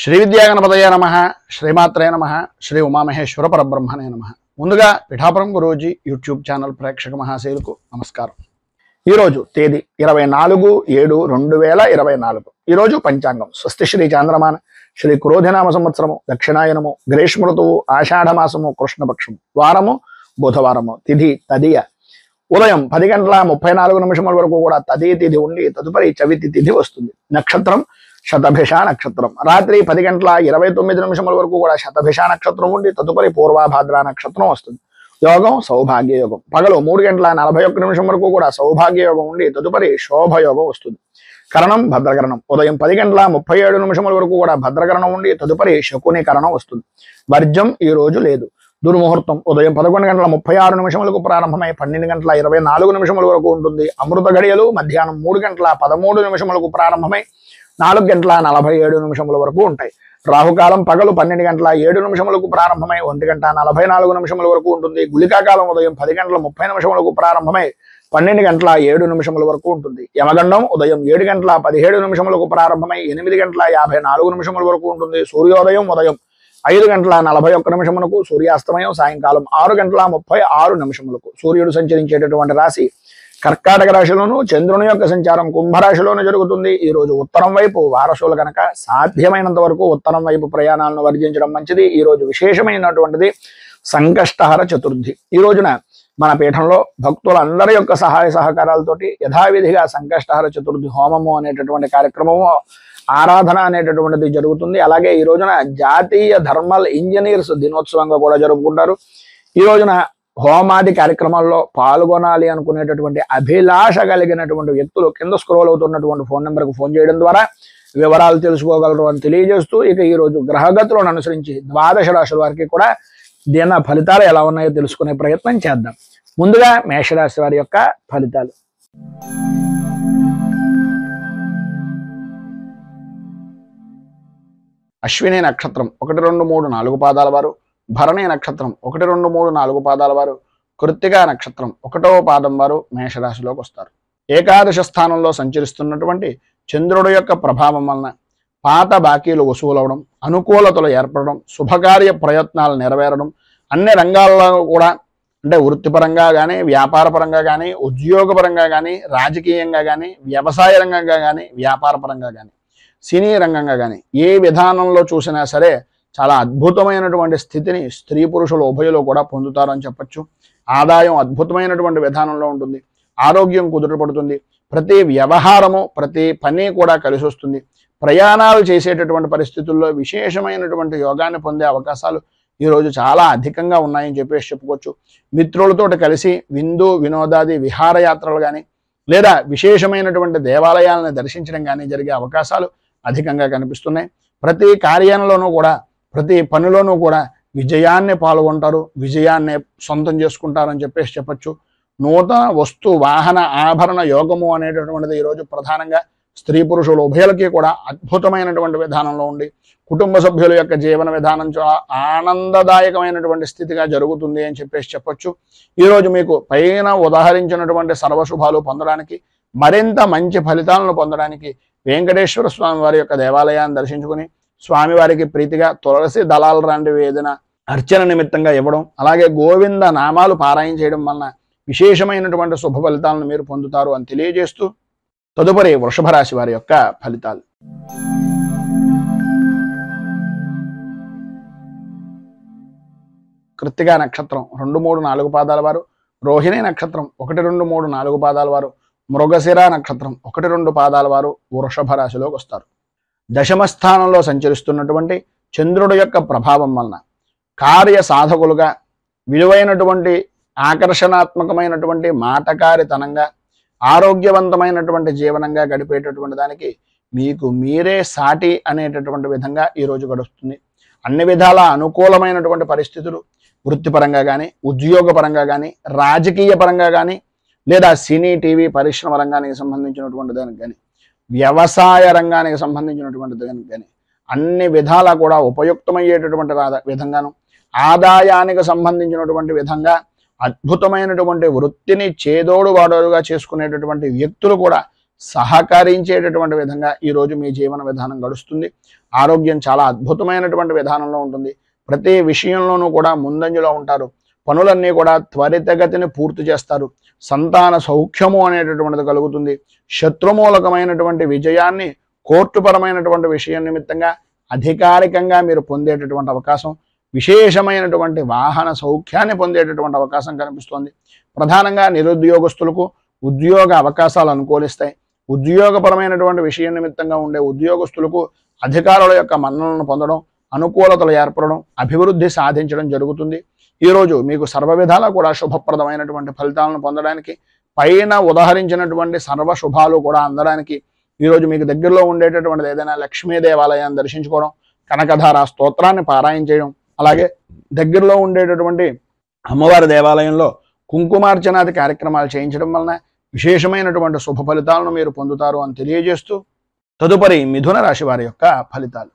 శ్రీ విద్యాగణపతయ నమః, శ్రీమాత్రే నమః, శ్రీ ఉమామహేశ్వర పరబ్రహ్మణే నమః. ముందుగా పిఠాపురం గురూజీ యూట్యూబ్ ఛానల్ ప్రేక్షక మహాశయులకు నమస్కారం. ఈరోజు తేదీ 24/7/2024. ఈరోజు పంచాంగం స్వస్తి శ్రీ చాంద్రమాన శ్రీ క్రోధినామ సంవత్సరము, దక్షిణాయనము, గ్రీష్మ ఋతువు, ఆషాఢమాసము, కృష్ణపక్షము, వారము బుధవారము, తిథి తదియ. ఉదయం 10:34 వరకు కూడా తదియ తిథి ఉండి తదుపరి చవితి తిథి వస్తుంది. నక్షత్రం శతభిష నక్షత్రం. రాత్రి 10:29 వరకు కూడా శతభిష నక్షత్రం ఉండి తదుపరి పూర్వభాద్ర నక్షత్రం వస్తుంది. యోగం సౌభాగ్య యోగం. పగలు 3:41 వరకు కూడా సౌభాగ్య యోగం ఉండి తదుపరి శోభయోగం వస్తుంది. కరణం భద్రకరణం. ఉదయం 10:37 వరకు కూడా భద్రకరణం ఉండి తదుపరి శకునీకరణం వస్తుంది. వర్జం ఈ రోజు లేదు. దుర్ముహూర్తం ఉదయం 11:36 ప్రారంభమై 12:24 వరకు ఉంటుంది. అమృత గడియలు మధ్యాహ్నం 3:13 ప్రారంభమై 4:47 వరకు ఉంటాయి. రాహుకాలం పగలు 12:07 ప్రారంభమై 1:44 వరకు ఉంటుంది. గుళికాకాలం ఉదయం 10:30 ప్రారంభమై 12:07 వరకు ఉంటుంది. యమగండం ఉదయం 7:17 ప్రారంభమై 8:54 వరకు ఉంటుంది. సూర్యోదయం ఉదయం 5:41 సూర్యాస్తమయం సాయంకాలం 6:36 సూర్యుడు సంచరించేటటువంటి రాశి కర్కాటక రాశిలోను, చంద్రుని యొక్క సంచారం కుంభరాశిలోను జరుగుతుంది. ఈ రోజు ఉత్తరం వైపు వారసులు కనుక సాధ్యమైనంత వరకు ఉత్తరం వైపు ప్రయాణాలను వర్జించడం మంచిది. ఈ రోజు విశేషమైనటువంటిది సంకష్టహర చతుర్థి. ఈ రోజున మన పీఠంలో భక్తులందరి యొక్క సహాయ సహకారాలతోటి యథావిధిగా సంకష్టహర చతుర్థి హోమము అనేటటువంటి కార్యక్రమము, ఆరాధన అనేటటువంటిది జరుగుతుంది. అలాగే ఈ రోజున జాతీయ థర్మల్ ఇంజనీర్స్ దినోత్సవంగా కూడా జరుపుకుంటారు. ఈ రోజున హోమాది కార్యక్రమాల్లో పాల్గొనాలి అనుకునేటటువంటి అభిలాష కలిగినటువంటి వ్యక్తులు కింద స్క్రోల్ అవుతున్నటువంటి ఫోన్ నెంబర్కు ఫోన్ చేయడం ద్వారా వివరాలు తెలుసుకోగలరు అని తెలియజేస్తూ, ఇక ఈ రోజు గ్రహగతులను అనుసరించి 12 రాశుల వారికి కూడా దిన ఫలితాలు ఎలా ఉన్నాయో తెలుసుకునే ప్రయత్నం చేద్దాం. ముందుగా మేషరాశి వారి యొక్క ఫలితాలు. అశ్విని నక్షత్రం 1, 2, 3, 4 పాదాల వారు, భరణి నక్షత్రం 1, 2, 3, 4 పాదాల వారు, కృత్తికా నక్షత్రం 1వ పాదం వారు మేషరాశిలోకి వస్తారు. ఏకాదశ స్థానంలో సంచరిస్తున్నటువంటి చంద్రుడు యొక్క ప్రభావం వలన పాత బాకీలు వసూలవడం, అనుకూలతలు ఏర్పడడం, శుభకార్య ప్రయత్నాలు నెరవేరడం, అన్ని రంగాల్లో కూడా అంటే వృత్తిపరంగా కానీ, వ్యాపారపరంగా కానీ, ఉద్యోగపరంగా కానీ, రాజకీయంగా కానీ, వ్యవసాయ రంగంగా కానీ, వ్యాపారపరంగా కానీ, సినీ రంగంగా కానీ ఏ విధానంలో చూసినా సరే చాలా అద్భుతమైనటువంటి స్థితిని స్త్రీ పురుషులు ఉభయులు కూడా పొందుతారని చెప్పచ్చు. ఆదాయం అద్భుతమైనటువంటి విధానంలో ఉంటుంది. ఆరోగ్యం కుదుటపడుతుంది. ప్రతి వ్యవహారము, ప్రతి పని కూడా కలిసి వస్తుంది. ప్రయాణాలు చేసేటటువంటి పరిస్థితుల్లో విశేషమైనటువంటి యోగాన్ని పొందే అవకాశాలు ఈరోజు చాలా అధికంగా ఉన్నాయని చెప్పేసి చెప్పుకోవచ్చు. మిత్రులతో కలిసి విందు వినోదాది విహారయాత్రలు కానీ లేదా విశేషమైనటువంటి దేవాలయాలను దర్శించడం కానీ జరిగే అవకాశాలు అధికంగా కనిపిస్తున్నాయి. ప్రతి కార్యంలోనూ కూడా, ప్రతి పనిలోనూ కూడా విజయాన్ని పాల్గొంటారు, విజయాన్ని సొంతం చేసుకుంటారని చెప్పేసి చెప్పచ్చు. నూతన వస్తు వాహన ఆభరణ యోగము అనేటటువంటిది ఈరోజు ప్రధానంగా స్త్రీ పురుషులు ఉభయులకి కూడా అద్భుతమైనటువంటి విధానంలో ఉండి కుటుంబ సభ్యుల యొక్క జీవన విధానం చాలా ఆనందదాయకమైనటువంటి స్థితిగా జరుగుతుంది అని చెప్పేసి చెప్పచ్చు. ఈరోజు మీకు పైన ఉదాహరించినటువంటి సర్వశుభాలు పొందడానికి, మరింత మంచి ఫలితాలను పొందడానికి వెంకటేశ్వర స్వామి వారి యొక్క దేవాలయాన్ని దర్శించుకుని స్వామివారికి ప్రీతిగా తులసి దళాలు లాంటివి ఏదైనా అర్చన నిమిత్తంగా ఇవ్వడం, అలాగే గోవింద నామాలు పారాయణ చేయడం వలన విశేషమైనటువంటి శుభ ఫలితాలను మీరు పొందుతారు అని తెలియజేస్తూ తదుపరి వృషభ రాశి వారి యొక్క ఫలితాలు. కృత్తికా నక్షత్రం 2, 3, 4 పాదాల వారు, రోహిణి నక్షత్రం 1, 2, 3, 4 పాదాల వారు, మృగశిర నక్షత్రం 1, 2 పాదాల వారు వృషభ రాశిలోకి వస్తారు. దశమ స్థానంలో సంచరిస్తున్నటువంటి చంద్రుడు యొక్క ప్రభావం వలన కార్య సాధకులుగా, విలువైనటువంటి ఆకర్షణాత్మకమైనటువంటి మాటకారితనంగా, ఆరోగ్యవంతమైనటువంటి జీవనంగా గడిపేటటువంటి దానికి మీకు మీరే సాటి అనేటటువంటి విధంగా ఈరోజు గడుస్తుంది. అన్ని విధాల అనుకూలమైనటువంటి పరిస్థితులు వృత్తిపరంగా కానీ, ఉద్యోగపరంగా కానీ, రాజకీయ పరంగా కానీ, లేదా సినీ టీవీ పరిశ్రమ రంగానికి సంబంధించినటువంటి దానికి కానీ, వ్యవసాయ రంగానికి సంబంధించినటువంటి దానికి కానీ అన్ని విధాలా కూడా ఉపయుక్తమయ్యేటటువంటి విధంగాను, ఆదాయానికి సంబంధించినటువంటి విధంగా అద్భుతమైనటువంటి వృత్తిని చేదోడు వాడోడుగా చేసుకునేటటువంటి వ్యక్తులు కూడా సహకరించేటటువంటి విధంగా ఈరోజు మీ జీవన విధానం గడుస్తుంది. ఆరోగ్యం చాలా అద్భుతమైనటువంటి విధానంలో ఉంటుంది. ప్రతి విషయంలోనూ కూడా ముందంజలో ఉంటారు. పనులన్నీ కూడా త్వరితగతిని పూర్తి చేస్తారు. సంతాన సౌఖ్యము అనేటటువంటిది కలుగుతుంది. శత్రుమూలకమైనటువంటి విజయాన్ని కోర్టుపరమైనటువంటి విషయం నిమిత్తంగా అధికారికంగా మీరు పొందేటటువంటి అవకాశం, విశేషమైనటువంటి వాహన సౌఖ్యాన్ని పొందేటటువంటి అవకాశం కనిపిస్తోంది. ప్రధానంగా నిరుద్యోగస్తులకు ఉద్యోగ అవకాశాలు అనుకూలిస్తాయి. ఉద్యోగపరమైనటువంటి విషయం నిమిత్తంగా ఉండే ఉద్యోగస్తులకు అధికారుల యొక్క మన్ననలను పొందడం, అనుకూలతలు ఏర్పడడం, అభివృద్ధి సాధించడం జరుగుతుంది. ఈరోజు మీకు సర్వ విధాలా కూడా శుభప్రదమైనటువంటి ఫలితాలను పొందడానికి, పైన ఉదహరించినటువంటి సర్వ శుభాలు కూడా అందడానికి ఈరోజు మీకు దగ్గరలో ఉండేటటువంటిది ఏదైనా లక్ష్మీ దేవాలయాన్ని దర్శించుకోవడం, కనకధార స్తోత్రాన్ని పారాయణ చేయడం, అలాగే దగ్గరలో ఉండేటటువంటి అమ్మవారి దేవాలయంలో కుంకుమార్చనాది కార్యక్రమాలు చేయించడం వలన విశేషమైనటువంటి శుభ ఫలితాలను మీరు పొందుతారు అని తెలియజేస్తూ, తదుపరి మిథున రాశి వారి యొక్క ఫలితాలు.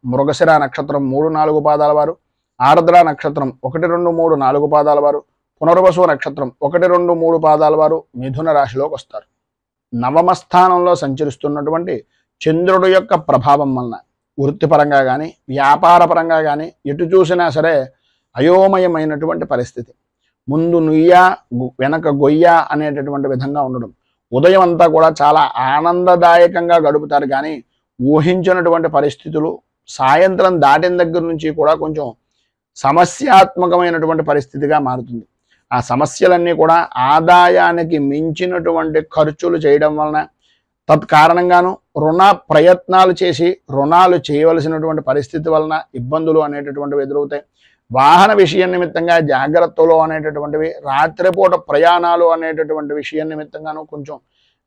మృగశిర నక్షత్రం 3-4 పాదాల వారు, ఆర్ద్ర నక్షత్రం 1, 2, 3, 4 పాదాల వారు, పునర్వసు నక్షత్రం 1, 2, 3 పాదాల వారు మిథున రాశిలోకి వస్తారు. నవమ స్థానంలో సంచరిస్తున్నటువంటి చంద్రుడు యొక్క ప్రభావం వలన వృత్తిపరంగా కానీ వ్యాపారపరంగా కానీ ఎటు చూసినా సరే అయోమయమైనటువంటి పరిస్థితి. ముందు నుయ్య వెనక గొయ్య అనేటటువంటి విధంగా ఉండడం. ఉదయం అంతా కూడా చాలా ఆనందదాయకంగా గడుపుతారు, కానీ ఊహించినటువంటి పరిస్థితులు సాయంత్రం దాటిన దగ్గర నుంచి కూడా కొంచెం సమస్యాత్మకమైనటువంటి పరిస్థితిగా మారుతుంది. ఆ సమస్యలన్నీ కూడా ఆదాయానికి మించినటువంటి ఖర్చులు చేయడం వలన, తత్కారణంగాను రుణ ప్రయత్నాలు చేసి రుణాలు చేయవలసినటువంటి పరిస్థితి వలన ఇబ్బందులు అనేటటువంటివి ఎదురవుతాయి. వాహన విషయం నిమిత్తంగా జాగ్రత్తలు అనేటటువంటివి, రాత్రిపూట ప్రయాణాలు అనేటటువంటి విషయం నిమిత్తంగాను కొంచెం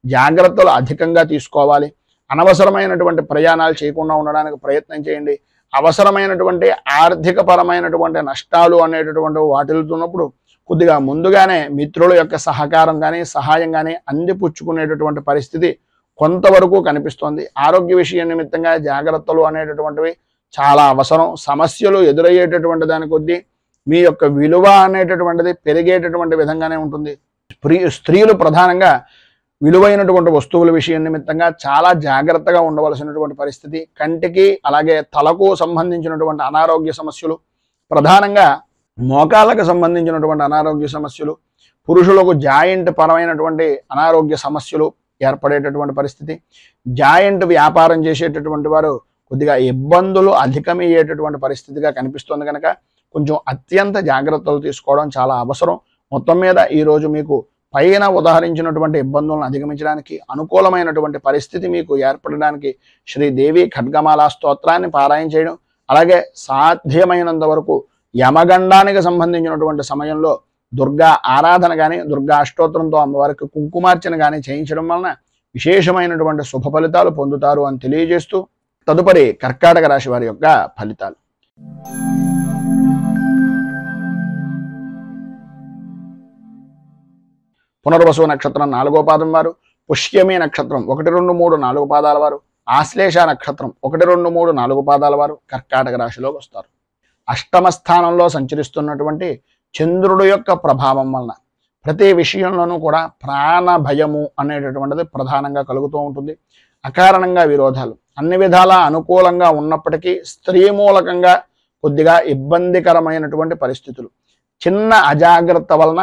జాగ్రత్తలు అధికంగా తీసుకోవాలి. అనవసరమైనటువంటి ప్రయాణాలు చేయకుండా ఉండడానికి ప్రయత్నం చేయండి. అవసరమైనటువంటి ఆర్థిక పరమైనటువంటి నష్టాలు అనేటటువంటి వాటిల్తున్నప్పుడు కొద్దిగా ముందుగానే మిత్రుల యొక్క సహకారం కానీ సహాయం కానీ అందిపుచ్చుకునేటటువంటి పరిస్థితి కొంతవరకు కనిపిస్తోంది. ఆరోగ్య విషయం నిమిత్తంగా జాగ్రత్తలు అనేటటువంటివి చాలా అవసరం. సమస్యలు ఎదురయ్యేటటువంటి దాని కొద్దీ మీ యొక్క విలువ అనేటటువంటిది పెరిగేటటువంటి విధంగానే ఉంటుంది. స్త్రీలు ప్రధానంగా విలువైనటువంటి వస్తువుల విషయం నిమిత్తంగా చాలా జాగ్రత్తగా ఉండవలసినటువంటి పరిస్థితి. కంటికి అలాగే తలకు సంబంధించినటువంటి అనారోగ్య సమస్యలు, ప్రధానంగా మోకాళ్ళకు సంబంధించినటువంటి అనారోగ్య సమస్యలు, పురుషులకు జాయింట్ పరమైనటువంటి అనారోగ్య సమస్యలు ఏర్పడేటటువంటి పరిస్థితి. జాయింట్ వ్యాపారం చేసేటటువంటి వారు కొద్దిగా ఇబ్బందులు అధికమయ్యేటటువంటి పరిస్థితిగా కనిపిస్తుంది. కనుక కొంచెం అత్యంత జాగ్రత్తలు తీసుకోవడం చాలా అవసరం. మొత్తం మీద ఈరోజు మీకు పైన ఉదాహరించినటువంటి ఇబ్బందులను అధిగమించడానికి, అనుకూలమైనటువంటి పరిస్థితి మీకు ఏర్పడడానికి శ్రీదేవి ఖడ్గమాల స్తోత్రాన్ని పారాయణ చేయడం, అలాగే సాధ్యమైనంత వరకు యమగండానికి సంబంధించినటువంటి సమయంలో దుర్గా ఆరాధన కానీ దుర్గా అష్టోత్తరంతో అమ్మవారికి కుంకుమార్చన కానీ చేయించడం వలన విశేషమైనటువంటి శుభ ఫలితాలు పొందుతారు అని తెలియజేస్తూ, తదుపరి కర్కాటక రాశి వారి యొక్క ఫలితాలు. పునర్వసు నక్షత్రం 4వ పాదం వారు, పుష్యమి నక్షత్రం 1, 2, 3, 4 పాదాల వారు, ఆశ్లేష నక్షత్రం 1, 2, 3, 4 పాదాల వారు కర్కాటక రాశిలోకి వస్తారు. అష్టమ స్థానంలో సంచరిస్తున్నటువంటి చంద్రుడు యొక్క ప్రభావం వలన ప్రతి విషయంలోనూ కూడా ప్రాణ భయము అనేటటువంటిది ప్రధానంగా కలుగుతూ ఉంటుంది. అకారణంగా విరోధాలు, అన్ని విధాలా అనుకూలంగా ఉన్నప్పటికీ స్త్రీ మూలకంగా కొద్దిగా ఇబ్బందికరమైనటువంటి పరిస్థితులు, చిన్న అజాగ్రత్త వలన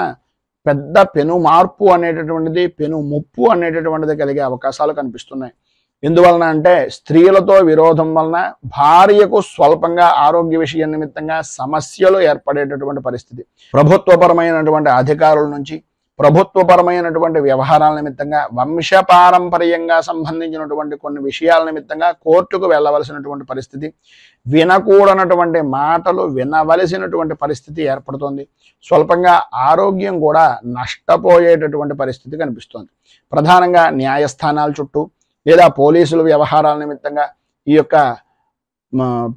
పెద్ద పెను మార్పు అనేటటువంటిది, పెను ముప్పు అనేటటువంటిది కలిగే అవకాశాలు కనిపిస్తున్నాయి. ఎందువలన అంటే స్త్రీలతో విరోధం వలన భార్యకు స్వల్పంగా ఆరోగ్య విషయం నిమిత్తంగా సమస్యలు ఏర్పడేటటువంటి పరిస్థితి. ప్రభుత్వపరమైనటువంటి అధికారుల నుంచి, ప్రభుత్వపరమైనటువంటి వ్యవహారాల నిమిత్తంగా, వంశపారంపర్యంగా సంబంధించినటువంటి కొన్ని విషయాల నిమిత్తంగా కోర్టుకు వెళ్ళవలసినటువంటి పరిస్థితి, వినకూడనటువంటి మాటలు వినవలసినటువంటి పరిస్థితి ఏర్పడుతుంది. స్వల్పంగా ఆరోగ్యం కూడా నష్టపోయేటటువంటి పరిస్థితి కనిపిస్తుంది. ప్రధానంగా న్యాయస్థానాల చుట్టూ లేదా పోలీసుల వ్యవహారాల నిమిత్తంగా, ఈ యొక్క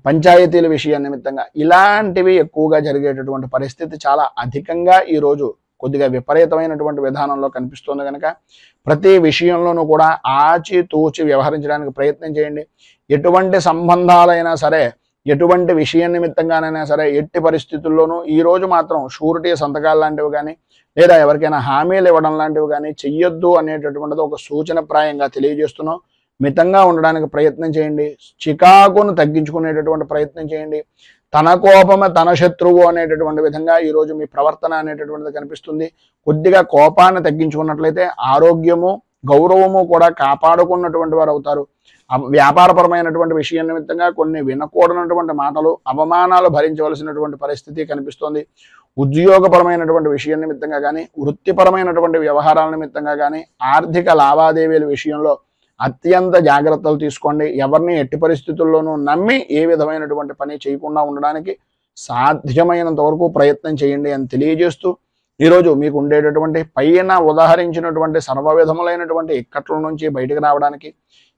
పంచాయతీల విషయం నిమిత్తంగా ఇలాంటివి ఎక్కువగా జరిగేటటువంటి పరిస్థితి చాలా అధికంగా ఈరోజు కొద్దిగా విపరీతమైనటువంటి విధానంలో కనిపిస్తుంది. కనుక ప్రతి విషయంలోనూ కూడా ఆచితూచి వ్యవహరించడానికి ప్రయత్నం చేయండి. ఎటువంటి సంబంధాలైనా సరే ఎటువంటి విషయం నిమిత్తంగానైనా సరే ఎట్టి పరిస్థితుల్లోనూ ఈ రోజు మాత్రం షూరిటీ సంతకాలు లాంటివి కానీ లేదా ఎవరికైనా హామీలు ఇవ్వడం లాంటివి కానీ చెయ్యొద్దు అనేటటువంటిది ఒక సూచనప్రాయంగా తెలియజేస్తున్నాం. మితంగా ఉండడానికి ప్రయత్నం చేయండి. చికాకును తగ్గించుకునేటటువంటి ప్రయత్నం చేయండి. తన కోపమే తన శత్రువు అనేటటువంటి విధంగా ఈరోజు మీ ప్రవర్తన అనేటటువంటిది కనిపిస్తుంది. కొద్దిగా కోపాన్ని తగ్గించుకున్నట్లయితే ఆరోగ్యము గౌరవము కూడా కాపాడుకున్నటువంటి వారు అవుతారు. వ్యాపారపరమైనటువంటి విషయం నిమిత్తంగా కొన్ని వినకూడనటువంటి మాటలు అవమానాలు భరించవలసినటువంటి పరిస్థితి కనిపిస్తోంది. ఉద్యోగపరమైనటువంటి విషయం నిమిత్తంగా కానీ వృత్తిపరమైనటువంటి వ్యవహారాల నిమిత్తంగా కానీ ఆర్థిక లావాదేవీల విషయంలో అత్యంత జాగ్రత్తలు తీసుకోండి. ఎవరిని ఎట్టి పరిస్థితుల్లోనూ నమ్మి ఏ విధమైనటువంటి పని చేయకుండా ఉండడానికి సాధ్యమైనంత వరకు ప్రయత్నం చేయండి అని తెలియజేస్తూ ఈరోజు మీకు ఉండేటటువంటి పైన ఉదాహరించినటువంటి సర్వ విధములైనటువంటి ఇక్కట్ల నుంచి బయటకు రావడానికి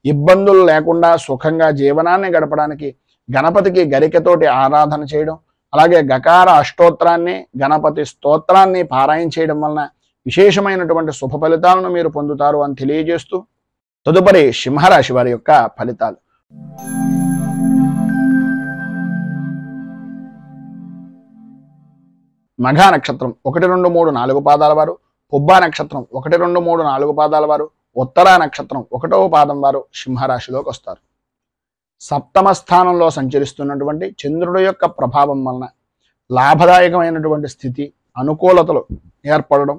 ఇబ్బందులు లేకుండా సుఖంగా జీవనాన్ని గడపడానికి గణపతికి గరికతోటి ఆరాధన చేయడం, అలాగే గకార అష్టోత్తరాన్ని గణపతి స్తోత్రాన్ని పారాయణ చేయడం వలన విశేషమైనటువంటి శుభ ఫలితాలను మీరు పొందుతారు అని తెలియజేస్తూ తదుపరి సింహరాశి వారి యొక్క ఫలితాలు. మఘ నక్షత్రం 1, 2, 3, 4 పాదాల వారు, పుబ్బా నక్షత్రం 1, 2, 3, 4 పాదాల వారు, ఉత్తరా నక్షత్రం 1వ పాదం వారు సింహరాశిలోకి వస్తారు. సప్తమ స్థానంలో సంచరిస్తున్నటువంటి చంద్రుడి యొక్క ప్రభావం వలన లాభదాయకమైనటువంటి స్థితి, అనుకూలతలు ఏర్పడడం,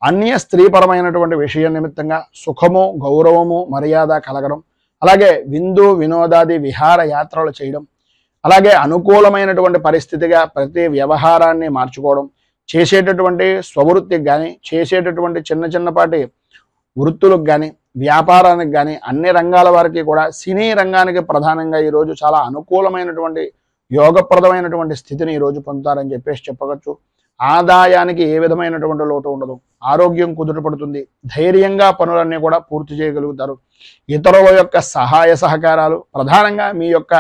అన్య స్త్రీపరమైనటువంటి విషయం నిమిత్తంగా సుఖము గౌరవము మర్యాద కలగడం, అలాగే విందు వినోదాది విహార యాత్రలు చేయడం, అలాగే అనుకూలమైనటువంటి పరిస్థితిగా ప్రతి వ్యవహారాన్ని మార్చుకోవడం, చేసేటటువంటి స్వవృత్తికి కానీ చేసేటటువంటి చిన్నపాటి వృత్తులకు కానీ వ్యాపారానికి కానీ అన్ని రంగాల వారికి కూడా సినీ రంగానికి ప్రధానంగా ఈరోజు చాలా అనుకూలమైనటువంటి యోగప్రదమైనటువంటి స్థితిని ఈరోజు పొందుతారని చెప్పవచ్చు. ఆదాయానికి ఏ విధమైనటువంటి లోటు ఉండదు. ఆరోగ్యం కుదుటపడుతుంది. ధైర్యంగా పనులన్నీ కూడా పూర్తి చేయగలుగుతారు. ఇతరుల యొక్క సహాయ సహకారాలు, ప్రధానంగా మీ యొక్క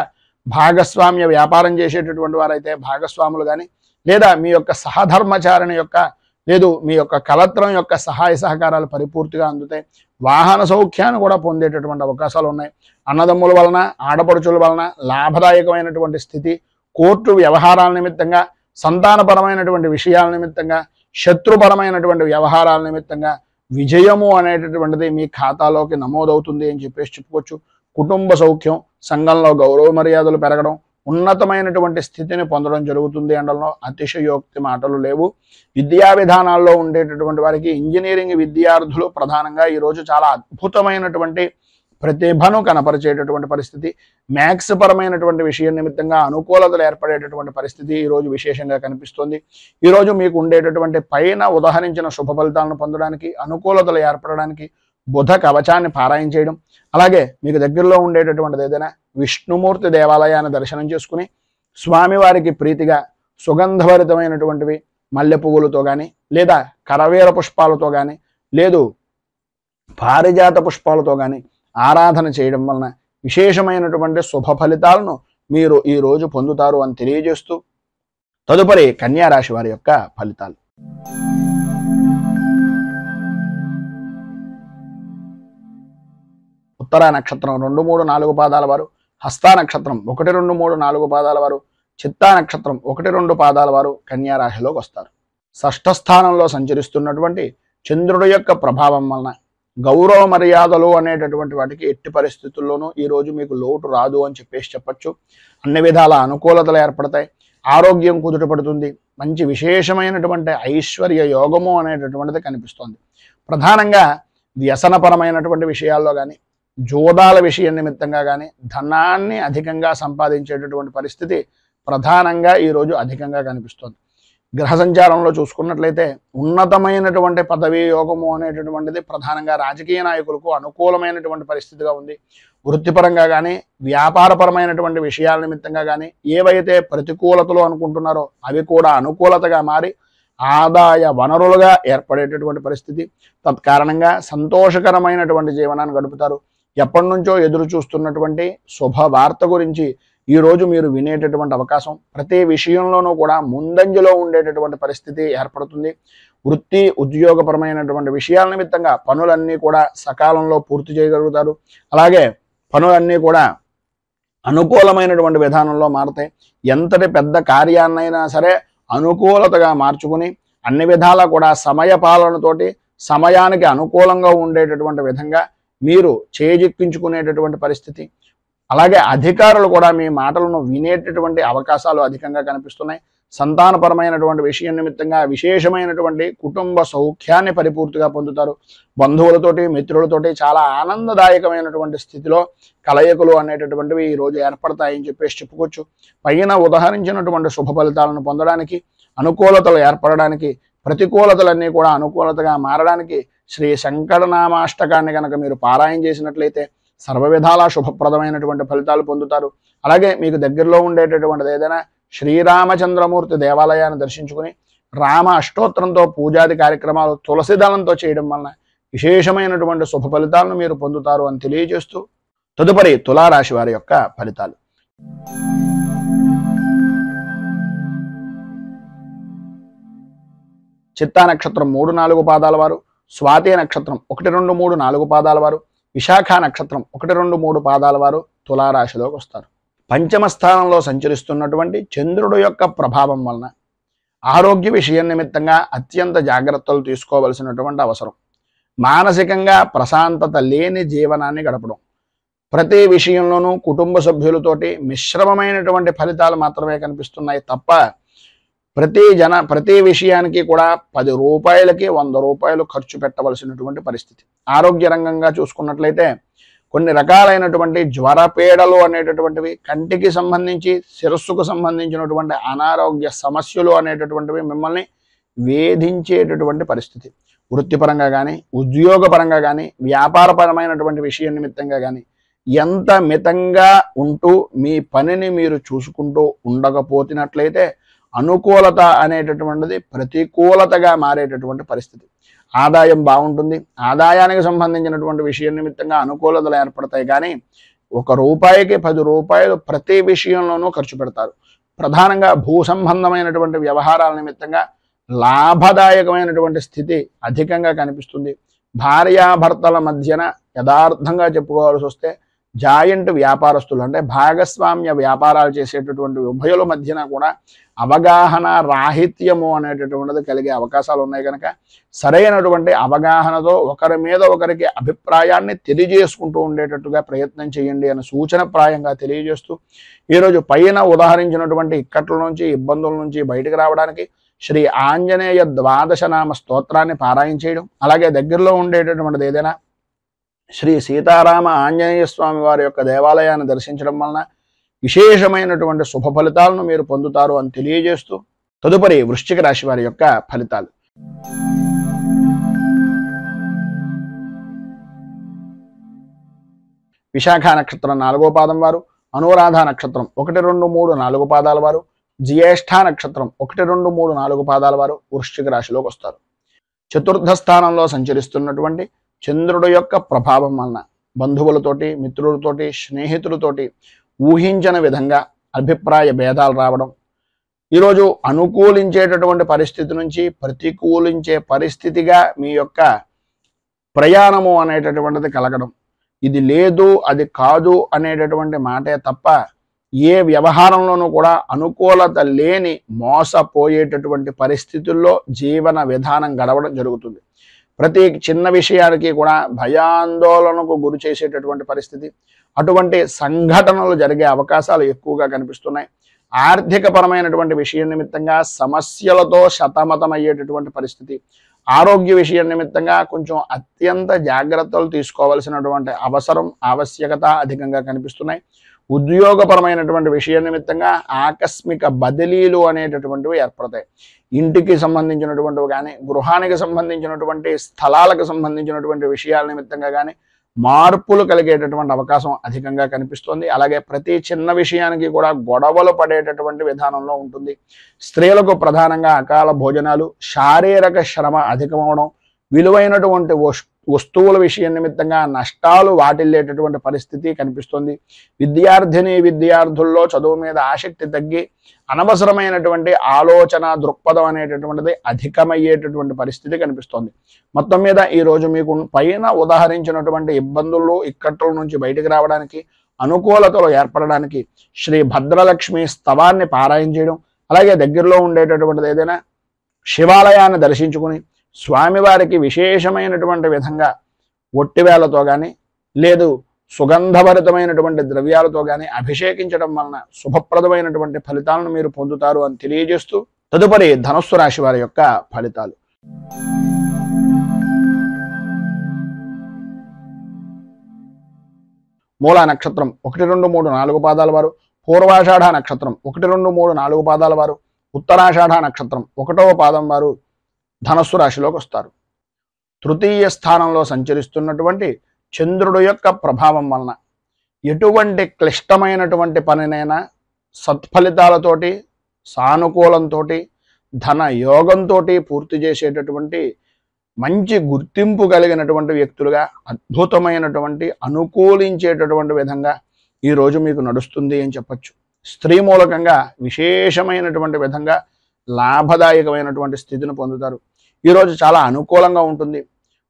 భాగస్వామ్య వ్యాపారం చేసేటటువంటి వారైతే భాగస్వాములు కానీ లేదా మీ యొక్క సహధర్మచారిణి యొక్క లేదు మీ యొక్క కలత్రం యొక్క సహాయ సహకారాలు పరిపూర్తిగా అందుతాయి. వాహన సౌఖ్యాన్ని కూడా పొందేటటువంటి అవకాశాలు ఉన్నాయి. అన్నదమ్ముల వలన ఆడపడుచుల వలన లాభదాయకమైనటువంటి స్థితి, కోర్టు వ్యవహారాల నిమిత్తంగా సంతానపరమైనటువంటి విషయాల నిమిత్తంగా శత్రుపరమైనటువంటి వ్యవహారాల నిమిత్తంగా విజయము అనేటటువంటిది మీ ఖాతాలోకి నమోదవుతుంది అని చెప్పుకోవచ్చు. కుటుంబ సౌఖ్యం, సంఘంలో గౌరవ మర్యాదలు పెరగడం, ఉన్నతమైనటువంటి స్థితిని పొందడం జరుగుతుంది అనడంలో అతిశయోక్తి మాటలు లేవు. విద్యా విధానాల్లో ఉండేటటువంటి వారికి ఇంజనీరింగ్ విద్యార్థులు ప్రధానంగా ఈరోజు చాలా అద్భుతమైనటువంటి ప్రతిభను కనపరిచేటటువంటి పరిస్థితి, మ్యాథ్స్ పరమైనటువంటి విషయం నిమిత్తంగా అనుకూలతలు ఏర్పడేటటువంటి పరిస్థితి ఈరోజు విశేషంగా కనిపిస్తుంది. ఈరోజు మీకు ఉండేటటువంటి పైన ఉదాహరించిన శుభ ఫలితాలను పొందడానికి అనుకూలతలు ఏర్పడడానికి బుధ కవచాన్ని పారాయణ చేయడం, అలాగే మీకు దగ్గరలో ఉండేటటువంటిది ఏదైనా విష్ణుమూర్తి దేవాలయాన్ని దర్శనం చేసుకుని స్వామివారికి ప్రీతిగా సుగంధభరితమైనటువంటివి మల్లె పువ్వులతో కానీ లేదా కరవేర పుష్పాలతో కానీ లేదు పారిజాత పుష్పాలతో కానీ ఆరాధన చేయడం వలన విశేషమైనటువంటి శుభ ఫలితాలను మీరు ఈరోజు పొందుతారు అని తెలియజేస్తూ తదుపరి కన్యా రాశి వారి యొక్క ఫలితాలు. ఉత్తరా నక్షత్రం 2, 3, 4 పాదాల వారు, హస్తా నక్షత్రం 1, 2, 3, 4 పాదాల వారు, చిత్తా నక్షత్రం 1, 2 పాదాల వారు కన్యా రాశిలోకి వస్తారు. షష్ఠ స్థానంలో సంచరిస్తున్నటువంటి చంద్రుడి యొక్క ప్రభావం వలన గౌరవ మర్యాదలు అనేటటువంటి వాటికి ఎట్టి పరిస్థితుల్లోనూ ఈరోజు మీకు లోటు రాదు అని చెప్పచ్చు. అన్ని విధాల అనుకూలతలు ఏర్పడతాయి. ఆరోగ్యం కుదుటపడుతుంది. మంచి విశేషమైనటువంటి ఐశ్వర్య యోగము అనేటటువంటిది కనిపిస్తోంది. ప్రధానంగా వ్యసనపరమైనటువంటి విషయాల్లో కానీ జోదాల విషయం నిమిత్తంగా కానీ ధనాన్ని అధికంగా సంపాదించేటటువంటి పరిస్థితి ప్రధానంగా ఈరోజు అధికంగా కనిపిస్తోంది. గ్రహ సంచారంలో చూసుకున్నట్లయితే ఉన్నతమైనటువంటి పదవీ యోగము అనేటటువంటిది ప్రధానంగా రాజకీయ నాయకులకు అనుకూలమైనటువంటి పరిస్థితిగా ఉంది. వృత్తిపరంగా కానీ వ్యాపారపరమైనటువంటి విషయాల నిమిత్తంగా కానీ ఏవైతే ప్రతికూలతలు అనుకుంటున్నారో అవి కూడా అనుకూలతగా మారి ఆదాయ వనరులుగా ఏర్పడేటటువంటి పరిస్థితి. తత్కారణంగా సంతోషకరమైనటువంటి జీవనాన్ని గడుపుతారు. ఎప్పటి నుంచో ఎదురు చూస్తున్నటువంటి శుభవార్త గురించి ఈరోజు మీరు వినేటటువంటి అవకాశం, ప్రతి విషయంలోనూ కూడా ముందంజలో ఉండేటటువంటి పరిస్థితి ఏర్పడుతుంది. వృత్తి ఉద్యోగపరమైనటువంటి విషయాల నిమిత్తంగా పనులన్నీ కూడా సకాలంలో పూర్తి చేయగలుగుతారు. అలాగే పనులన్నీ కూడా అనుకూలమైనటువంటి విధానంలో మారతాయి. ఎంతటి పెద్ద కార్యాన్నైనా సరే అనుకూలతగా మార్చుకుని అన్ని విధాలా కూడా సమయ పాలనతోటి సమయానికి అనుకూలంగా ఉండేటటువంటి విధంగా మీరు చేజిక్కించుకునేటటువంటి పరిస్థితి. అలాగే అధికారులు కూడా మీ మాటలను వినేటటువంటి అవకాశాలు అధికంగా కనిపిస్తున్నాయి. సంతానపరమైనటువంటి విషయం నిమిత్తంగా విశేషమైనటువంటి కుటుంబ సౌఖ్యాన్ని పరిపూర్తిగా పొందుతారు. బంధువులతోటి మిత్రులతోటి చాలా ఆనందదాయకమైనటువంటి స్థితిలో కలయికలు అనేటటువంటివి ఈరోజు ఏర్పడతాయని చెప్పేసి చెప్పుకోవచ్చు. పైన ఉదహరించినటువంటి శుభ ఫలితాలను పొందడానికి, అనుకూలతలు ఏర్పడడానికి, ప్రతికూలతలన్నీ కూడా అనుకూలతగా మారడానికి శ్రీ శంకరనామాష్టకాన్ని కనుక మీరు పారాయణ చేసినట్లయితే సర్వ విధాలా శుభప్రదమైనటువంటి ఫలితాలు పొందుతారు. అలాగే మీకు దగ్గరలో ఉండేటటువంటిది ఏదైనా శ్రీరామచంద్రమూర్తి దేవాలయాన్ని దర్శించుకుని రామ అష్టోత్తరంతో పూజాది కార్యక్రమాలు తులసి దళంతో చేయడం వలన విశేషమైనటువంటి శుభ ఫలితాలను మీరు పొందుతారు అని తెలియజేస్తూ తదుపరి తులారాశి వారి యొక్క ఫలితాలు. చిత్తా నక్షత్రం 3, 4 పాదాల వారు, స్వాతి నక్షత్రం 1, 2, 3, 4 పాదాల వారు, విశాఖ నక్షత్రం 1, 2, 3 పాదాల వారు తులారాశిలోకి వస్తారు. పంచమ స్థానంలో సంచరిస్తున్నటువంటి చంద్రుడు యొక్క ప్రభావం వలన ఆరోగ్య విషయం నిమిత్తంగా అత్యంత జాగ్రత్తలు తీసుకోవలసినటువంటి అవసరం. మానసికంగా ప్రశాంతత లేని జీవనాన్ని గడపడం, ప్రతి విషయంలోనూ కుటుంబ సభ్యులతోటి మిశ్రమమైనటువంటి ఫలితాలు మాత్రమే కనిపిస్తున్నాయి తప్ప ప్రతి విషయానికి కూడా 10 రూపాయలకి 100 రూపాయలు ఖర్చు పెట్టవలసినటువంటి పరిస్థితి. ఆరోగ్య రంగంగా చూసుకున్నట్లయితే కొన్ని రకాలైనటువంటి జ్వరపీడలు అనేటటువంటివి, కంటికి సంబంధించి శిరస్సుకు సంబంధించినటువంటి అనారోగ్య సమస్యలు అనేటటువంటివి మిమ్మల్ని వేధించేటటువంటి పరిస్థితి. వృత్తిపరంగా కానీ, ఉద్యోగపరంగా కానీ, వ్యాపారపరమైనటువంటి విషయం నిమిత్తంగా కానీ ఎంత మితంగా ఉంటూ మీ పనిని మీరు చూసుకుంటూ ఉండకపోతున్నట్లయితే అనుకూలత అనేటటువంటిది ప్రతికూలతగా మారేటటువంటి పరిస్థితి. ఆదాయం బాగుంటుంది, ఆదాయానికి సంబంధించినటువంటి విషయం నిమిత్తంగా అనుకూలతలు ఏర్పడతాయి. కానీ 1 రూపాయికి 10 రూపాయలు ప్రతి విషయంలోనూ ఖర్చు పెడతారు. ప్రధానంగా భూ సంబంధమైనటువంటి వ్యవహారాల నిమిత్తంగా లాభదాయకమైనటువంటి స్థితి అధికంగా కనిపిస్తుంది. భార్యాభర్తల మధ్యన యథార్థంగా చెప్పుకోవాల్సి వస్తే జాయింట్ వ్యాపారస్తులు అంటే భాగస్వామ్య వ్యాపారాలు చేసేటటువంటి ఉభయుల మధ్యన కూడా అవగాహన రాహిత్యము అనేటటువంటిది కలిగే అవకాశాలు ఉన్నాయి. కనుక సరైనటువంటి అవగాహనతో ఒకరి మీద ఒకరికి అభిప్రాయాన్ని తెలియజేసుకుంటూ ఉండేటట్టుగా ప్రయత్నం చేయండి అని సూచనప్రాయంగా తెలియజేస్తూ ఈరోజు పైన ఉదాహరించినటువంటి ఇక్కట్ల నుంచి, ఇబ్బందుల నుంచి బయటకు రావడానికి శ్రీ ఆంజనేయ 12 నామ స్తోత్రాన్ని పారాయణ చేయడం, అలాగే దగ్గరలో ఉండేటటువంటిది ఏదైనా శ్రీ సీతారామ ఆంజనేయ స్వామి వారి యొక్క దేవాలయాన్ని దర్శించడం వలన విశేషమైనటువంటి శుభ ఫలితాలను మీరు పొందుతారు అని తెలియజేస్తూ తదుపరి వృశ్చిక రాశి వారి యొక్క ఫలితాలు. విశాఖ నక్షత్రం 4వ పాదం వారు, అనురాధ నక్షత్రం 1, 2, 3, 4 పాదాల వారు, జ్యేష్ఠ నక్షత్రం 1, 2, 3, 4 పాదాల వారు వృశ్చిక రాశిలోకి వస్తారు. చతుర్థ స్థానంలో సంచరిస్తున్నటువంటి చంద్రుడు యొక్క ప్రభావం వలన బంధువులతోటి, మిత్రులతోటి, స్నేహితులతోటి ఊహించిన విధంగా అభిప్రాయ భేదాలు రావడం, ఈరోజు అనుకూలించేటటువంటి పరిస్థితి నుంచి ప్రతికూలించే పరిస్థితిగా మీ యొక్క ప్రయాణము అనేటటువంటిది కలగడం, ఇది లేదు అది కాదు అనేటటువంటి మాటే తప్ప ఏ వ్యవహారంలోనూ కూడా అనుకూలత లేని మోసపోయేటటువంటి పరిస్థితుల్లో జీవన విధానం గడవడం జరుగుతుంది. ప్రతి చిన్న విషయానికి కూడా భయాందోళనకు గురి చేసేటటువంటి పరిస్థితి, అటువంటి సంఘటనలు జరిగే అవకాశాలు ఎక్కువగా కనిపిస్తున్నాయి. ఆర్థిక పరమైనటువంటి విషయం నిమిత్తంగా సమస్యలతో సతమతమయ్యేటటువంటి పరిస్థితి, ఆరోగ్య విషయం నిమిత్తంగా కొంచెం అత్యంత జాగ్రత్తలు తీసుకోవాల్సినటువంటి అవసరం, ఆవశ్యకత అధికంగా కనిపిస్తున్నాయి. ఉద్యోగపరమైనటువంటి విషయం నిమిత్తంగా ఆకస్మిక బదిలీలు అనేటటువంటివి ఏర్పడతాయి. ఇంటికి సంబంధించినటువంటివి కానీ, గృహానికి సంబంధించినటువంటి స్థలాలకు సంబంధించినటువంటి విషయాల నిమిత్తంగా కానీ మార్పులు కలిగేటటువంటి అవకాశం అధికంగా కనిపిస్తుంది. అలాగే ప్రతి చిన్న విషయానికి కూడా గొడవలు పడేటటువంటి విధానంలో ఉంటుంది. స్త్రీలకు ప్రధానంగా అకాల భోజనాలు, శారీరక శ్రమ అధికమవడం, విలువైనటువంటి వస్తువుల విషయం నిమిత్తంగా నష్టాలు వాటిల్లేటటువంటి పరిస్థితి కనిపిస్తుంది. విద్యార్థుల్లో చదువు మీద ఆసక్తి తగ్గి అనవసరమైనటువంటి ఆలోచన దృక్పథం అనేటటువంటిది అధికమయ్యేటటువంటి పరిస్థితి కనిపిస్తుంది. మొత్తం మీద ఈరోజు మీకు పైన ఉదాహరించినటువంటి ఇబ్బందులు, ఇక్కట్ల నుంచి బయటకు రావడానికి అనుకూలతలు ఏర్పడడానికి శ్రీ భద్రలక్ష్మి స్తవాన్ని పారాయణ చేయడం, అలాగే దగ్గరలో ఉండేటటువంటిది ఏదైనా శివాలయాన్ని దర్శించుకుని స్వామివారికి విశేషమైనటువంటి విధంగా ఒట్టివేలతో కానీ లేదు సుగంధభరితమైనటువంటి ద్రవ్యాలతో కానీ అభిషేకించడం వలన శుభప్రదమైనటువంటి ఫలితాలను మీరు పొందుతారు అని తెలియజేస్తూ తదుపరి ధనుస్సు రాశి వారి యొక్క ఫలితాలు. మూలా నక్షత్రం 1, 2, 3, 4 పాదాల వారు, పూర్వాషాఢ నక్షత్రం 1, 2, 3, 4 పాదాల వారు, ఉత్తరాషాఢ నక్షత్రం 1వ పాదం వారు ధనస్సు రాశిలోకి వస్తారు. తృతీయ స్థానంలో సంచరిస్తున్నటువంటి చంద్రుడు యొక్క ప్రభావం వలన ఎటువంటి క్లిష్టమైనటువంటి పనినైనా సత్ఫలితాలతోటి సానుకూలంతో ధన యోగంతో పూర్తి చేసేటటువంటి మంచి గుర్తింపు కలిగినటువంటి వ్యక్తులుగా అద్భుతమైనటువంటి అనుకూలించేటటువంటి విధంగా ఈరోజు మీకు నడుస్తుంది అని చెప్పచ్చు. స్త్రీ మూలకంగా విశేషమైనటువంటి విధంగా లాభదాయకమైనటువంటి స్థితిని పొందుతారు. ఈరోజు చాలా అనుకూలంగా ఉంటుంది.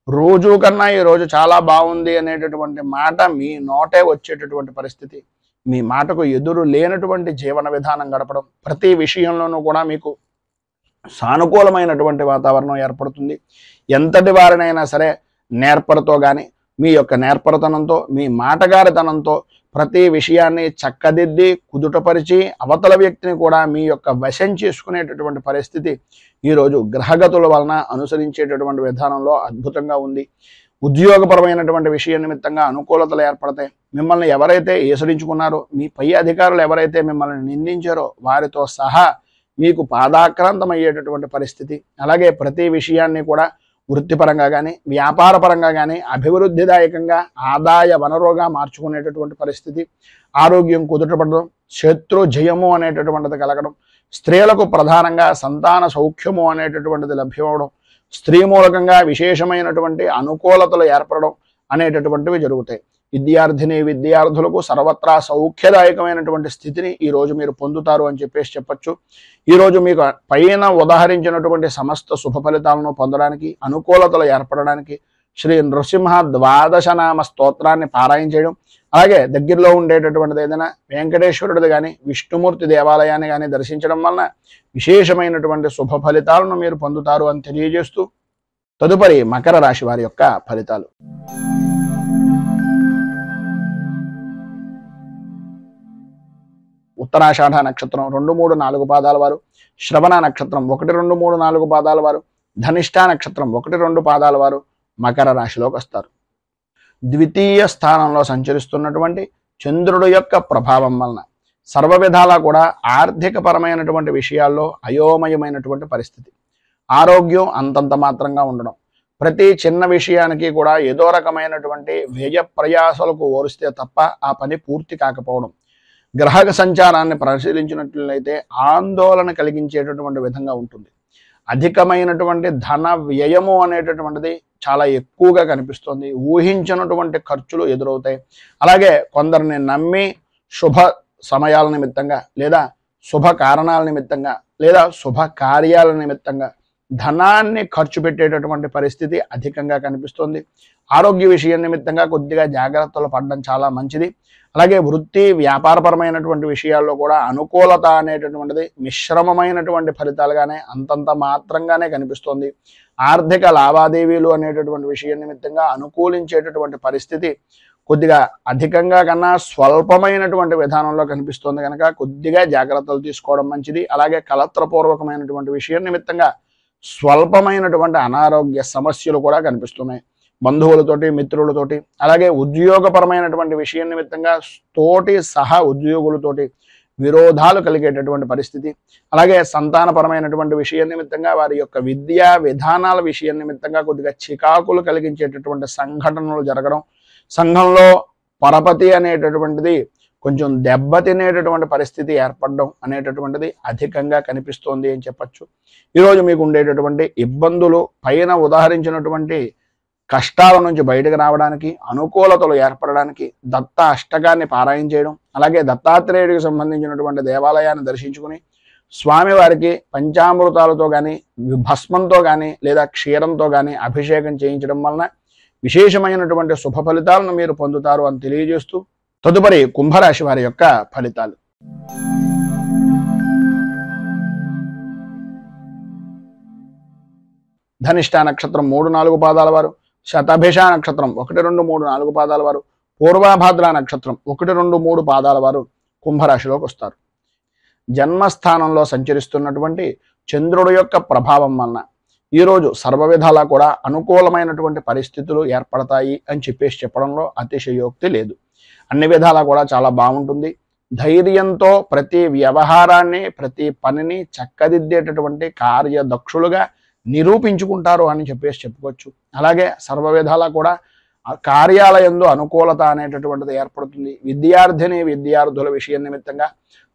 రోజు కన్నా ఈరోజు చాలా బాగుంది అనేటటువంటి మాట మీ నోటే వచ్చేటటువంటి పరిస్థితి, మీ మాటకు ఎదురు లేనటువంటి జీవన విధానం గడపడం, ప్రతి విషయంలోనూ కూడా మీకు సానుకూలమైనటువంటి వాతావరణం ఏర్పడుతుంది. ఎంతటి వారినైనా సరే నేర్పరతో కానీ మీ యొక్క నేర్పరతనంతో మీ మాటగారితనంతో ప్రతి విషయాన్ని చక్కదిద్ది కుదుటపరిచి అవతల వ్యక్తిని కూడా మీ యొక్క వశం చేసుకునేటటువంటి పరిస్థితి ఈరోజు గ్రహగతుల వలన అనుసరించేటటువంటి విధానంలో అద్భుతంగా ఉంది. ఉద్యోగపరమైనటువంటి విషయం నిమిత్తంగా అనుకూలతలు ఏర్పడతాయి. మిమ్మల్ని ఎవరైతే ఏసడించుకున్నారో, మీ పై అధికారులు ఎవరైతే మిమ్మల్ని నిందించారో వారితో సహా మీకు పాదాక్రాంతమయ్యేటటువంటి పరిస్థితి. అలాగే ప్రతి విషయాన్ని కూడా వృత్తిపరంగా కానీ వ్యాపారపరంగా కానీ అభివృద్ధిదాయకంగా ఆదాయ వనరుగా మార్చుకునేటటువంటి పరిస్థితి. ఆరోగ్యం కుదుటపడడం, శత్రు జయము అనేటటువంటిది కలగడం, స్త్రీలకు ప్రధానంగా సంతాన సౌఖ్యము అనేటటువంటిది లభ్యమవడం, స్త్రీ మూలకంగా విశేషమైనటువంటి అనుకూలతలు ఏర్పడడం అనేటటువంటివి జరుగుతాయి. విద్యార్థులకు సర్వత్రా సౌఖ్యదాయకమైనటువంటి స్థితిని ఈరోజు మీరు పొందుతారు అని చెప్పచ్చు. ఈరోజు మీకు పైన ఉదాహరించినటువంటి సమస్త శుభ ఫలితాలను పొందడానికి, అనుకూలతలు ఏర్పడడానికి శ్రీ నృసింహ ద్వాదశనామ స్తోత్రాన్ని పారాయణ చేయడం, అలాగే దగ్గరలో ఉండేటటువంటిది ఏదైనా వెంకటేశ్వరుడిది కానీ విష్ణుమూర్తి దేవాలయాన్ని కానీ దర్శించడం వలన విశేషమైనటువంటి శుభ ఫలితాలను మీరు పొందుతారు అని తెలియజేస్తూ తదుపరి మకర రాశి వారి యొక్క ఫలితాలు. ఉత్తరాషాఢ నక్షత్రం 2, 3, 4 పాదాల వారు, శ్రవణ నక్షత్రం 1, 2, 3, 4 పాదాల వారు, ధనిష్ఠా నక్షత్రం 1, 2 పాదాల వారు మకర రాశిలోకి వస్తారు. ద్వితీయ స్థానంలో సంచరిస్తున్నటువంటి చంద్రుడు యొక్క ప్రభావం వలన సర్వ విధాలా కూడా ఆర్థిక పరమైనటువంటి విషయాల్లో అయోమయమైనటువంటి పరిస్థితి. ఆరోగ్యం అంతంత మాత్రంగా ఉండడం, ప్రతి చిన్న విషయానికి కూడా ఏదో రకమైనటువంటి వ్యయ ప్రయాసాలకు ఓరిస్తే తప్ప ఆ పని పూర్తి కాకపోవడం, గ్రహ సంచారాన్ని పరిశీలించినట్లయితే ఆందోళన కలిగించేటటువంటి విధంగా ఉంటుంది. అధికమైనటువంటి ధన వ్యయము అనేటటువంటిది చాలా ఎక్కువగా కనిపిస్తుంది. ఊహించినటువంటి ఖర్చులు ఎదురవుతాయి. అలాగే కొందరిని నమ్మి శుభ సమయాల నిమిత్తంగా లేదా శుభ కారణాల నిమిత్తంగా లేదా శుభ కార్యాల నిమిత్తంగా ధనాన్ని ఖర్చు పెట్టేటటువంటి పరిస్థితి అధికంగా కనిపిస్తుంది. ఆరోగ్య విషయం నిమిత్తంగా కొద్దిగా జాగ్రత్తలు పడడం చాలా మంచిది. అలాగే వృత్తి వ్యాపారపరమైనటువంటి విషయాల్లో కూడా అనుకూలత అనేటటువంటిది మిశ్రమమైనటువంటి ఫలితాలుగానే అంతంత మాత్రంగానే కనిపిస్తుంది. ఆర్థిక లావాదేవీలు అనేటటువంటి విషయం నిమిత్తంగా అనుకూలించేటటువంటి పరిస్థితి కొద్దిగా అధికంగా కన్నా స్వల్పమైనటువంటి విధానంలో కనిపిస్తుంది కనుక కొద్దిగా జాగ్రత్తలు తీసుకోవడం మంచిది. అలాగే కలత్రపూర్వకమైనటువంటి విషయం నిమిత్తంగా స్వల్పమైనటువంటి అనారోగ్య సమస్యలు కూడా కనిపిస్తున్నాయి. బంధువులతోటి మిత్రులతోటి అలాగే ఉద్యోగపరమైనటువంటి విషయం నిమిత్తంగా తోటి సహా ఉద్యోగులతోటి విరోధాలు కలిగేటటువంటి పరిస్థితి. అలాగే సంతానపరమైనటువంటి విషయం నిమిత్తంగా వారి యొక్క విద్యా విధానాల విషయం నిమిత్తంగా కొద్దిగా చికాకులు కలిగించేటటువంటి సంఘటనలు జరగడం, సంఘంలో పరపతి అనేటటువంటిది కొంచెం దెబ్బతినేటటువంటి పరిస్థితి ఏర్పడడం అనేటటువంటిది అధికంగా కనిపిస్తోంది అని చెప్పచ్చు. ఈరోజు మీకు ఉండేటటువంటి ఇబ్బందులు పైన ఉదాహరించినటువంటి కష్టాల నుంచి బయటకు రావడానికి, అనుకూలతలు ఏర్పడడానికి దత్త అష్టకాన్ని పారాయణ చేయడం, అలాగే దత్తాత్రేయుడికి సంబంధించినటువంటి దేవాలయాన్ని దర్శించుకుని స్వామివారికి పంచామృతాలతో కానీ భస్మంతో కానీ లేదా క్షీరంతో కానీ అభిషేకం చేయించడం వలన విశేషమైనటువంటి శుభ ఫలితాలను మీరు పొందుతారు అని తెలియజేస్తూ తదుపరి కుంభరాశి వారి యొక్క ఫలితాలు. ధనిష్ట నక్షత్రం 3-4 పాదాల వారు, శతభిష నక్షత్రం 1-2-3-4 పాదాల వారు, పూర్వభాద్ర నక్షత్రం 1-2-3 పాదాల వారు కుంభరాశిలోకి వస్తారు. జన్మస్థానంలో సంచరిస్తున్నటువంటి చంద్రుడి యొక్క ప్రభావం వలన ఈరోజు సర్వ విధాలా కూడా అనుకూలమైనటువంటి పరిస్థితులు ఏర్పడతాయి అని చెప్పడంలో అతిశయోక్తి లేదు. అన్ని విధాలా కూడా చాలా బాగుంటుంది. ధైర్యంతో ప్రతి వ్యవహారాన్ని, ప్రతి పనిని చక్కదిద్దేటటువంటి కార్యదక్షులుగా నిరూపించుకుంటారు అని చెప్పుకోవచ్చు. అలాగే సర్వ విధాలా కూడా కార్యాలయంలో అనుకూలత అనేటటువంటిది ఏర్పడుతుంది. విద్యార్థుల విషయం నిమిత్తంగా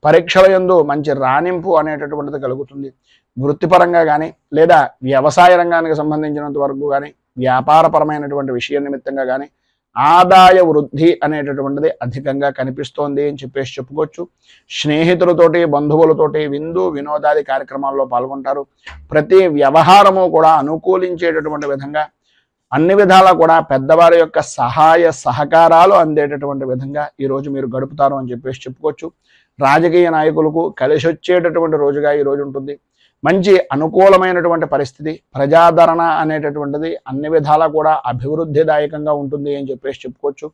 పరీక్షల యందు మంచి రాణింపు అనేటటువంటిది కలుగుతుంది. వృత్తిపరంగా కానీ లేదా వ్యవసాయ రంగానికి సంబంధించినంత వరకు కానీ వ్యాపారపరమైనటువంటి విషయం నిమిత్తంగా కానీ ఆదాయ వృద్ధి అనేటటువంటిది అధికంగా కనిపిస్తోంది అని చెప్పుకోవచ్చు. స్నేహితులతోటి, బంధువులతోటి విందు వినోదాది కార్యక్రమాల్లో పాల్గొంటారు. ప్రతి వ్యవహారము కూడా అనుకూలించేటటువంటి విధంగా అన్ని విధాలా కూడా పెద్దవారి యొక్క సహాయ సహకారాలు అందేటటువంటి విధంగా ఈరోజు మీరు గడుపుతారు అని చెప్పుకోవచ్చు. రాజకీయ నాయకులకు కలిసి వచ్చేటటువంటి రోజుగా ఈరోజు ఉంటుంది. మంచి అనుకూలమైనటువంటి పరిస్థితి, ప్రజాదరణ అనేటటువంటిది అన్ని విధాలా కూడా అభివృద్ధిదాయకంగా ఉంటుంది అని చెప్పుకోవచ్చు.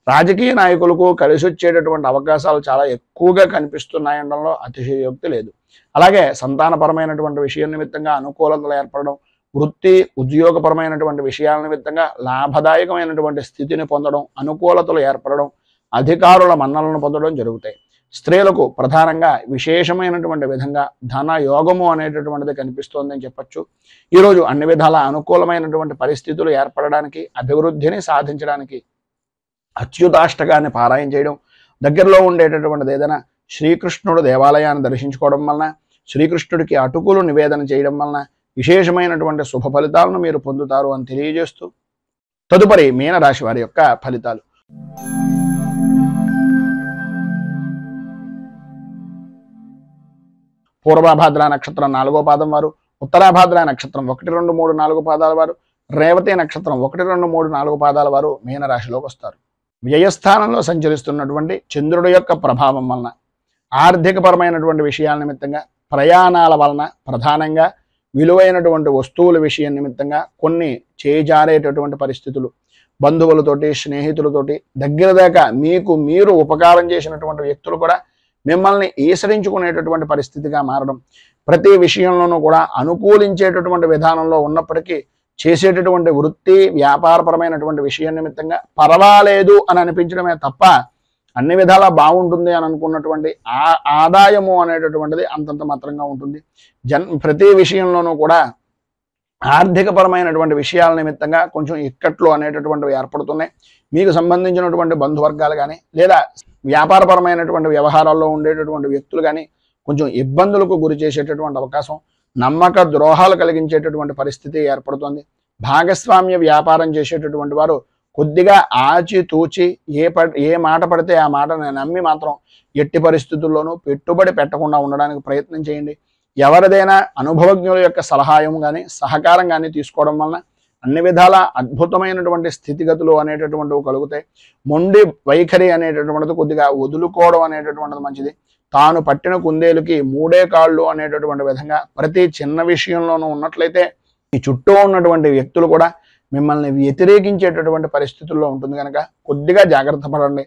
రాజకీయ నాయకులకు కలిసి వచ్చేటటువంటి అవకాశాలు చాలా ఎక్కువగా కనిపిస్తున్నాయనడంలో అతిశయోక్తి లేదు. అలాగే సంతానపరమైనటువంటి విషయం నిమిత్తంగా అనుకూలతలు ఏర్పడడం, వృత్తి ఉద్యోగపరమైనటువంటి విషయాల నిమిత్తంగా లాభదాయకమైనటువంటి స్థితిని పొందడం, అనుకూలతలు ఏర్పడడం, అధికారుల మన్నలను పొందడం జరుగుతాయి. స్త్రీలకు ప్రధానంగా విశేషమైనటువంటి విధంగా ధన యోగము అనేటటువంటిది కనిపిస్తోందని చెప్పచ్చు. ఈరోజు అన్ని విధాల అనుకూలమైనటువంటి పరిస్థితులు ఏర్పడడానికి, అభివృద్ధిని సాధించడానికి అచ్యుతాష్టకాన్ని పారాయణ చేయడం, దగ్గరలో ఉండేటటువంటిది ఏదైనా శ్రీకృష్ణుడు దేవాలయాన్ని దర్శించుకోవడం వలన, శ్రీకృష్ణుడికి అటుకులు నివేదన చేయడం వలన విశేషమైనటువంటి శుభ ఫలితాలను మీరు పొందుతారు అని తెలియజేస్తూ తదుపరి మీనరాశి వారి యొక్క ఫలితాలు. పూర్వభాద్ర నక్షత్రం 4వ పాదం వారు, ఉత్తరాభాద్ర నక్షత్రం 1-2-3-4 పాదాల వారు, రేవతి నక్షత్రం 1-2-3-4 పాదాల వారు మీనరాశిలోకి వస్తారు. వ్యయస్థానంలో సంచరిస్తున్నటువంటి చంద్రుడి యొక్క ప్రభావం వలన ఆర్థికపరమైనటువంటి విషయాల నిమిత్తంగా, ప్రయాణాల వలన, ప్రధానంగా విలువైనటువంటి వస్తువుల విషయం నిమిత్తంగా కొన్ని చేజారేటటువంటి పరిస్థితులు, బంధువులతోటి, స్నేహితులతోటి దగ్గర దాకా మీకు మీరు ఉపకారం చేసినటువంటి వ్యక్తులు కూడా మిమ్మల్ని ఈసరించుకునేటటువంటి పరిస్థితిగా మారడం, ప్రతి విషయంలోనూ కూడా అనుకూలించేటటువంటి విధానంలో ఉన్నప్పటికీ చేసేటటువంటి వృత్తి వ్యాపారపరమైనటువంటి విషయం నిమిత్తంగా పర్వాలేదు అని అనిపించడమే తప్ప అన్ని విధాలా బాగుంటుంది అని అనుకున్నటువంటి ఆదాయము అనేటటువంటిది అంతంత మాత్రంగా ఉంటుంది. ప్రతి విషయంలోనూ కూడా ఆర్థికపరమైనటువంటి విషయాల నిమిత్తంగా కొంచెం ఇక్కట్లు అనేటటువంటివి ఏర్పడుతున్నాయి. మీకు సంబంధించినటువంటి బంధువర్గాలు కానీ లేదా వ్యాపారపరమైనటువంటి వ్యవహారాల్లో ఉండేటటువంటి వ్యక్తులు కానీ కొంచెం ఇబ్బందులకు గురి చేసేటటువంటి అవకాశం, నమ్మక ద్రోహాలు కలిగించేటటువంటి పరిస్థితి ఏర్పడుతుంది. భాగస్వామ్య వ్యాపారం చేసేటటువంటి వారు కొద్దిగా ఆచితూచి ఏ మాట పడితే ఆ మాటను నమ్మి మాత్రం ఎట్టి పరిస్థితుల్లోనూ పెట్టుబడి పెట్టకుండా ఉండడానికి ప్రయత్నం చేయండి. ఎవరిదైనా అనుభవజ్ఞుల యొక్క సలహాయం కానీ సహకారం కానీ తీసుకోవడం వలన అన్ని విధాల అద్భుతమైనటువంటి స్థితిగతులు అనేటటువంటివి కలుగుతాయి. మొండి వైఖరి అనేటటువంటిది కొద్దిగా వదులుకోవడం అనేటటువంటిది మంచిది. తాను పట్టిన కుందేలుకి మూడే కాళ్ళు అనేటటువంటి విధంగా ప్రతి చిన్న విషయంలోనూ ఉన్నట్లయితే ఈ చుట్టూ ఉన్నటువంటి వ్యక్తులు కూడా మిమ్మల్ని వ్యతిరేకించేటటువంటి పరిస్థితుల్లో ఉంటుంది కనుక కొద్దిగా జాగ్రత్త పడండి.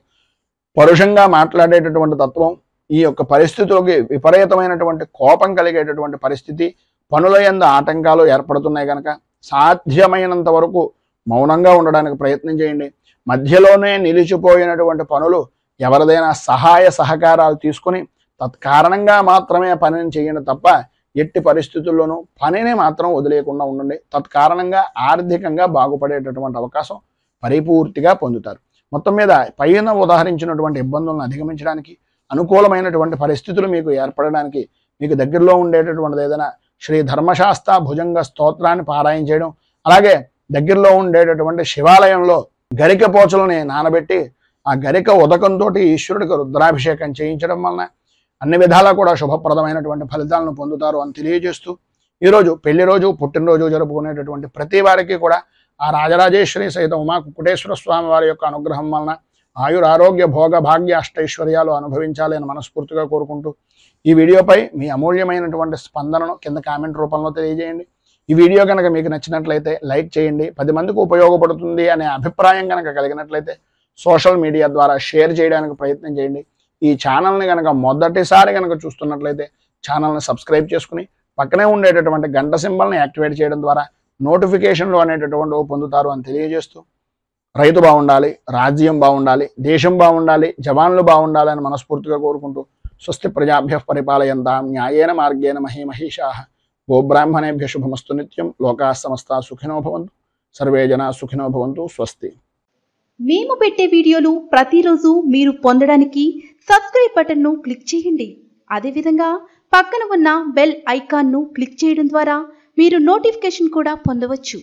పరుషంగా మాట్లాడేటటువంటి తత్వం, ఈ యొక్క పరిస్థితులకి విపరీతమైనటువంటి కోపం కలిగేటటువంటి పరిస్థితి, పనుల యందు ఆటంకాలు ఏర్పడుతున్నాయి కనుక సాధ్యమైనంత వరకు మౌనంగా ఉండడానికి ప్రయత్నం చేయండి. మధ్యలోనే నిలిచిపోయినటువంటి పనులు ఎవరిదైనా సహాయ సహకారాలు తీసుకుని తత్కారణంగా మాత్రమే పనిని చేయండి తప్ప ఎట్టి పరిస్థితుల్లోనూ పనిని మాత్రం వదిలేయకుండా ఉండండి. తత్కారణంగా ఆర్థికంగా బాగుపడేటటువంటి అవకాశం పరిపూర్తిగా పొందుతారు. మొత్తం మీద పైన ఉదాహరించినటువంటి ఇబ్బందులను అధిగమించడానికి, అనుకూలమైనటువంటి పరిస్థితులు మీకు ఏర్పడడానికి మీకు దగ్గరలో ఉండేటటువంటిది ఏదైనా శ్రీ ధర్మశాస్త్ర భుజంగ స్తోత్రాన్ని పారాయణ చేయడం, అలాగే దగ్గరలో ఉండేటటువంటి శివాలయంలో గరిక పోచలని నానబెట్టి ఆ గరిక ఉదకంతో ఈశ్వరుడికి రుద్రాభిషేకం చేయించడం వలన అన్ని విధాలా కూడా శుభప్రదమైనటువంటి ఫలితాలను పొందుతారు అని తెలియజేస్తూ ఈరోజు పెళ్లి రోజు, పుట్టినరోజు జరుపుకునేటటువంటి ప్రతి వారికి కూడా ఆ రాజరాజేశ్వరి సహిత ఉమా కుకుటేశ్వర స్వామి వారి యొక్క అనుగ్రహం వలన ఆయురారోగ్య భోగ భాగ్య అష్టైశ్వర్యాలు అనుభవించాలి అని మనస్ఫూర్తిగా కోరుకుంటూ ఈ వీడియోపై మీ అమూల్యమైనటువంటి స్పందనను కింద కామెంట్ రూపంలో తెలియజేయండి. ఈ వీడియో కనుక మీకు నచ్చినట్లయితే లైక్ చేయండి. 10 మందికి ఉపయోగపడుతుంది అనే అభిప్రాయం కనుక కలిగినట్లయితే సోషల్ మీడియా ద్వారా షేర్ చేయడానికి ప్రయత్నం చేయండి. ఈ ఛానల్ని కనుక మొదటిసారి కనుక చూస్తున్నట్లయితే ఛానల్ని సబ్స్క్రైబ్ చేసుకుని పక్కనే ఉండేటటువంటి గంట సింబల్ని యాక్టివేట్ చేయడం ద్వారా నోటిఫికేషన్లు అనేటటువంటి పొందుతారు అని తెలియజేస్తూ రైతు బాగుండాలి, రాజ్యం బాగుండాలి, దేశం బాగుండాలి, జవాన్లు బాగుండాలి అని మనస్ఫూర్తిగా కోరుకుంటూ స్వస్తి ప్రజాభ్యః పరిపాలయంతాం న్యాయేన మార్గేణ మహీమహీషాః గోబ్రాహ్మణేభ్య శుభమస్తు నిత్యం. లోకాః సమస్తాః సుఖినో భవంతు. సర్వే జనాః సుఖినో భవంతు. స్వస్తి. మేము పెట్టే వీడియోలు ప్రతిరోజు మీరు పొందడానికి సబ్స్క్రైబ్ బటన్ను క్లిక్ చేయండి. అదేవిధంగా పక్కన ఉన్న బెల్ ఐకాన్ను క్లిక్ చేయడం ద్వారా మీరు నోటిఫికేషన్ కూడా పొందవచ్చు.